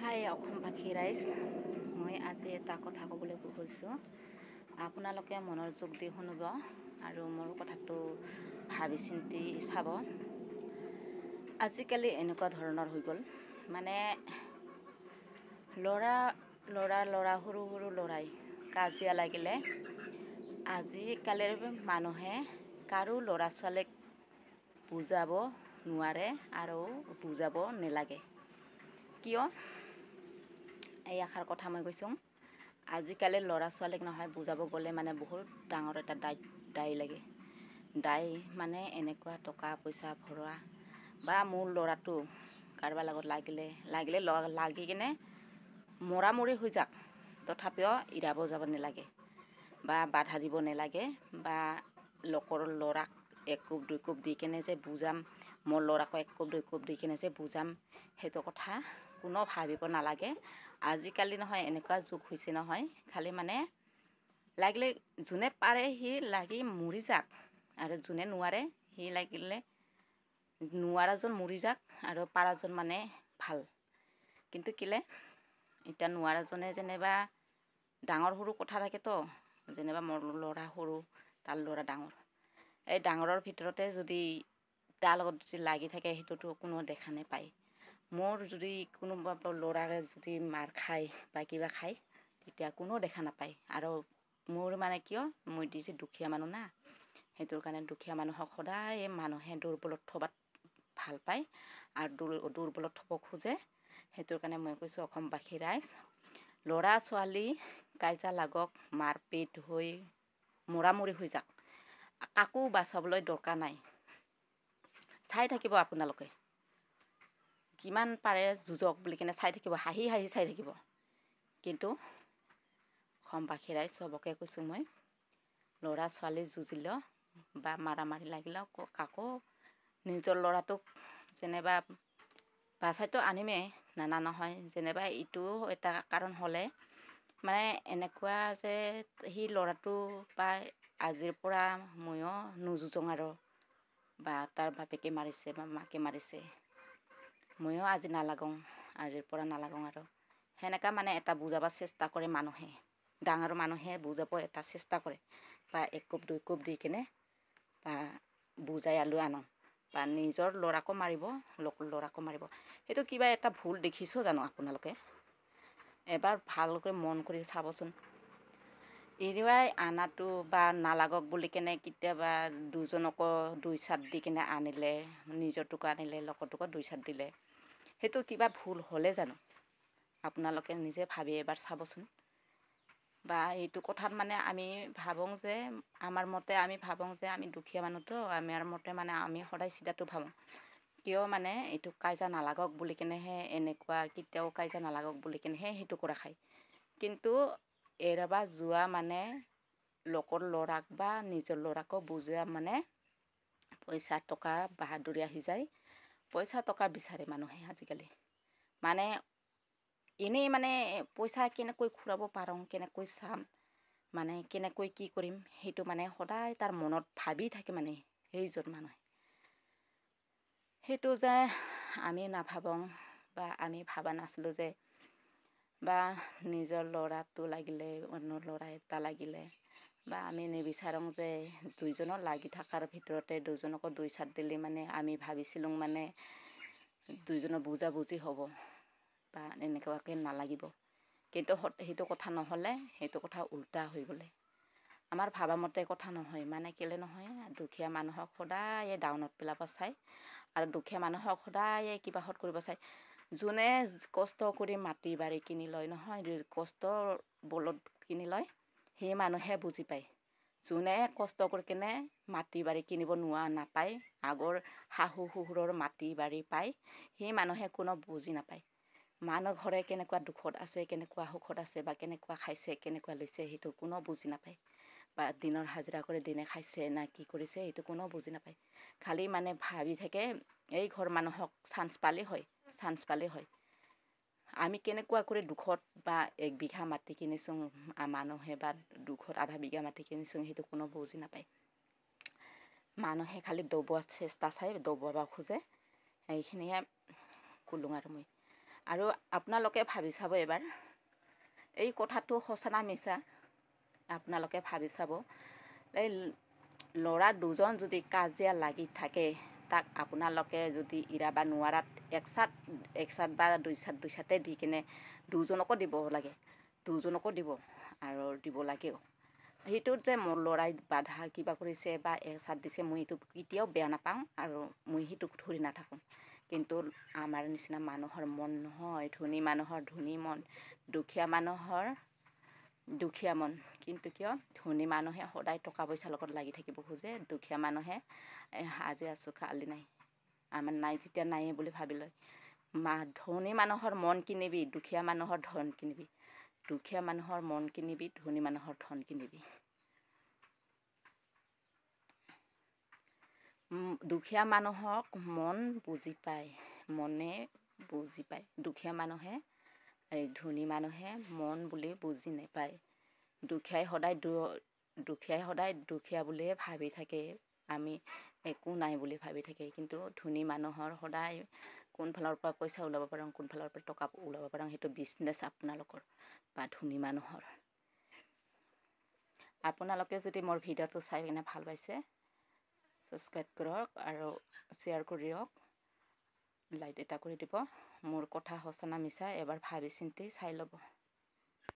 হাই অসমবাসী ৰাইজ, মই আজি এটা কথা ক'বলৈ খুজিছোঁ। আপোনালোকে মনোযোগ দি শুনিব আৰু মোৰ কথাটো ভাবি চিন্তি চাব। আজিকালি এনেকুৱা ধৰণৰ হৈ গ'ল, মানে ল'ৰা সৰু ল'ৰাই কাজিয়া লাগিলে আজিকালিৰ মানুহে কাৰো ল'ৰা ছোৱালীক বুজাব নোৱাৰে আৰু বুজাব নালাগে। কিয় এই আশাৰ কথা মই কৈছোঁ, আজিকালি ল'ৰা ছোৱালীক নহয় বুজাব গ'লে মানে বহুত ডাঙৰ এটা দায় লাগে। দায় মানে এনেকুৱা টকা পইচা ভৰোৱা বা মোৰ ল'ৰাটো কাৰোবাৰ লগত লাগি কিনে মৰামৰি হৈ যাক, তথাপিও এৰাব যাব নালাগে বা বাধা দিব নালাগে বা লোকৰ ল'ৰাক এক কোব দুই কোব দি কিনে যে বুজাম, মোৰ ল'ৰাকো এক কোব দুই কোব দি কিনে যে বুজাম, সেইটো কথা কোনো ভাবিব নালাগে। আজিকালি নহয় এনেকুৱা যুগ হৈছে নহয়, খালি মানে লাগিলে যোনে পাৰে সি লাগি মৰি যাক আৰু যোনে নোৱাৰে সি লাগিলে নোৱাৰাজন মৰি যাক আৰু পাৰাজন মানে ভাল। কিন্তু কেলে এতিয়া নোৱাৰাজনে যেনিবা ডাঙৰ সৰু কথা থাকেতো, যেনিবা মোৰ ল'ৰা সৰু তাৰ ল'ৰা ডাঙৰ, এই ডাঙৰৰ ভিতৰতে যদি তাৰ লগত যদি লাগি থাকে সেইটোতো কোনো দেখা নাপায়। মোৰ যদি কোনোবা ল'ৰাৰে যদি মাৰ খায় বা কিবা খায় তেতিয়া কোনো দেখা নাপায়। আৰু মোৰ মানে কিয় মই দিছে দুখীয়া মানুহ না, সেইটোৰ কাৰণে দুখীয়া মানুহক সদায় মানুহে দুৰ্বলত থবাত ভাল পায় আৰু দুৰ্বলত থ'ব খোজে। সেইটোৰ কাৰণে মই কৈছোঁ অসমবাসী ৰাইজ, ল'ৰা ছোৱালী কাজিয়া লাগক, মাৰপিট হৈ মৰামৰি হৈ যাক, কাকো বাচাবলৈ দৰকাৰ নাই। চাই থাকিব আপোনালোকে, কিমান পাৰে যুঁজক বুলি কিনে চাই থাকিব, হাঁহি হাঁহি চাই থাকিব। কিন্তু অসমবাসী ৰাইজ চবকে কৈছোঁ মই, ল'ৰা ছোৱালী যুঁজিলেও বা মাৰামাৰি লাগিলেও কাকো নিজৰ ল'ৰাটোক যেনিবা বাচাইতো আনিমেই, নানা নহয়। যেনিবা ইটো এটা কাৰণ হ'লে মানে এনেকুৱা যে সি ল'ৰাটো বা আজিৰ পৰা ময়ো নোযুঁজোঁ আৰু বা তাৰ বাপেকে মাৰিছে বা মাকে মাৰিছে ময়ো আজি নালাগোঁ, আজিৰ পৰা নালাগোঁ আৰু সেনেকুৱা মানে এটা বুজাব চেষ্টা কৰে মানুহে, ডাঙৰ মানুহে বুজাব এটা চেষ্টা কৰে বা এক কোব দুই কোব দি কিনে বা বুজাই আনো বা নিজৰ ল'ৰাকো মাৰিব, লোকৰ ল'ৰাকো মাৰিব। সেইটো কিবা এটা ভুল দেখিছোঁ জানো আপোনালোকে? এবাৰ ভালকৈ মন কৰি চাবচোন। এৰুৱাই আনাটো বা নালাগক বুলি কেনে কেতিয়াবা দুজনকো দুই চাট দি কিনে আনিলে, নিজৰটোকো আনিলে লগৰটোকো দুই চাট দিলে, সেইটো কিবা ভুল হ'লে জানো? আপোনালোকে নিজে ভাবি এবাৰ চাবচোন। বা এইটো কথাত মানে আমি ভাবোঁ যে আমাৰ মতে আমি ভাবোঁ যে আমি দুখীয়া মানুহতো, আমাৰ মতে মানে আমি সদায় চিধাটো ভাবোঁ। কিয় মানে এইটো কাজিয়া নালাগক বুলি কেনেহে এনেকুৱা, কেতিয়াও কাজিয়া নালাগক বুলি কেনেহে সেইটো কৰা খায়। কিন্তু এৰাব যোৱা মানে লোকৰ ল'ৰাক বা নিজৰ ল'ৰাকো বুজোৱা মানে পইচা টকা বাহাদুৰি আহি যায়, পইচা টকা বিচাৰে মানুহে আজিকালি। মানে এনেই মানে পইচা কেনেকৈ ঘূৰাব পাৰোঁ, কেনেকৈ চাম, মানে কেনেকৈ কি কৰিম, সেইটো মানে সদায় তাৰ মনত ভাবি থাকে মানে সেইজন মানুহে। সেইটো যে আমি নাভাবোঁ বা আমি ভাবা নাছিলোঁ যে বা নিজৰ ল'ৰাটো লাগিলে অন্য ল'ৰা এটা লাগিলে বা আমি নিবিচাৰোঁ যে দুইজনৰ লাগি থকাৰ ভিতৰতে দুজনকো দুই চাট দিলে মানে আমি ভাবিছিলোঁ মানে দুইজনৰ বুজাবুজি হ'ব বা এনেকুৱাকৈ নালাগিব। কিন্তু সেইটো কথা নহ'লে, সেইটো কথা উল্টা হৈ গ'লে। আমাৰ ভাবামতে কথা নহয়, মানে কেলে নহয়, দুখীয়া মানুহক সদায় ডাউনত পেলাব চায় আৰু দুখীয়া মানুহক সদায় কিবাহত কৰিব চায়। যোনে কষ্ট কৰি মাটি বাৰী কিনি লয় নহয়, কষ্টৰ বলত কিনি লয়, সেই মানুহে বুজি পায়। যোনে কষ্ট কৰি কিনে মাটি বাৰী কিনিব নাপায়, আগৰ শাহু শহুৰৰ মাটি বাৰী পায়, সেই মানুহে কোনো বুজি নাপায়। মানুহ ঘৰে কেনেকুৱা দুখত আছে, কেনেকুৱা সুখত আছে বা কেনেকুৱা খাইছে, কেনেকুৱা লৈছে, সেইটো কোনো বুজি নাপায়। বা দিনৰ হাজিৰা কৰি দিনে খাইছে না কি কৰিছে, সেইটো কোনো বুজি নাপায়। খালি মানে ভাবি থাকে এই ঘৰ মানুহক চান্স পালেই হয়, চান্স পালেই হয়। আমি কেনেকুৱা কৰি দুখত বা 1 বিঘা মাটি কিনিছোঁ মানুহে বা দুখত আধা বিঘা মাটি কিনিছোঁ, সেইটো কোনো বুজি নাপায়। মানুহে খালি দবোৱাৰ চেষ্টা চাই, দবাব খোজে, সেইখিনিয়ে ক'লোঁ আৰু মই। আৰু আপোনালোকে ভাবি চাব এবাৰ এই কথাটো সঁচা না মিছা আপোনালোকে ভাবি চাব। এই ল'ৰা দুজন যদি কাজিয়া লাগি থাকে তাক আপোনালোকে যদি এৰাব নোৱাৰাত এক চাট বা দুই চাটে দি কিনে দুজনকো দিব লাগে, দুজনকো দিব আৰু দিব লাগেও। সেইটোত যে মোৰ ল'ৰাই বাধা কিবা কৰিছে বা এচাট দিছে মই এইটো কেতিয়াও বেয়া নাপাওঁ আৰু মই সেইটোক ধৰি নাথাকোঁ। কিন্তু আমাৰ নিচিনা মানুহৰ মন নহয়, ধনী মানুহৰ ধনী মন, দুখীয়া মানুহৰ দুখীয়া মন। কিন্তু কিয় ধনী মানুহে সদায় টকা পইচাৰ লগত লাগি থাকিব খোজে, দুখীয়া মানুহে আজি আছোঁ কালি নাই, আমাৰ নাই যেতিয়া নাইয়ে বুলি ভাবি লয়। ধনী মানুহৰ মন কিনিবি, দুখীয়া মানুহৰ ধন কিনিবি, দুখীয়া মানুহৰ মন কিনিবি, ধনী মানুহৰ ধন কিনিবি। দুখীয়া মানুহক মন বুজি পায়, মনে বুজি পায়। দুখীয়া মানুহে ধনী মানুহে মন বুলি বুজি নাপায়। দুখীয়াই সদায় দুখীয়া বুলিয়ে ভাবি থাকে, আমি একো নাই বুলি ভাবি থাকে। কিন্তু ধনী মানুহৰ সদায় কোনফালৰ পৰা পইচা ওলাব পাৰোঁ, কোনফালৰ পৰা টকা ওলাব পাৰোঁ, সেইটো বিজনেছ আপোনালোকৰ বা ধনী মানুহৰ। আপোনালোকে যদি মোৰ ভিডিঅ'টো চাই কিনে ভাল পাইছে ছাবস্ক্ৰাইব কৰক আৰু শ্বেয়াৰ কৰিয়ক, লাইক এটা কৰি দিব। মোৰ কথা সঁচা না মিছা এবাৰ ভাবি চিন্তি চাই ল'ব।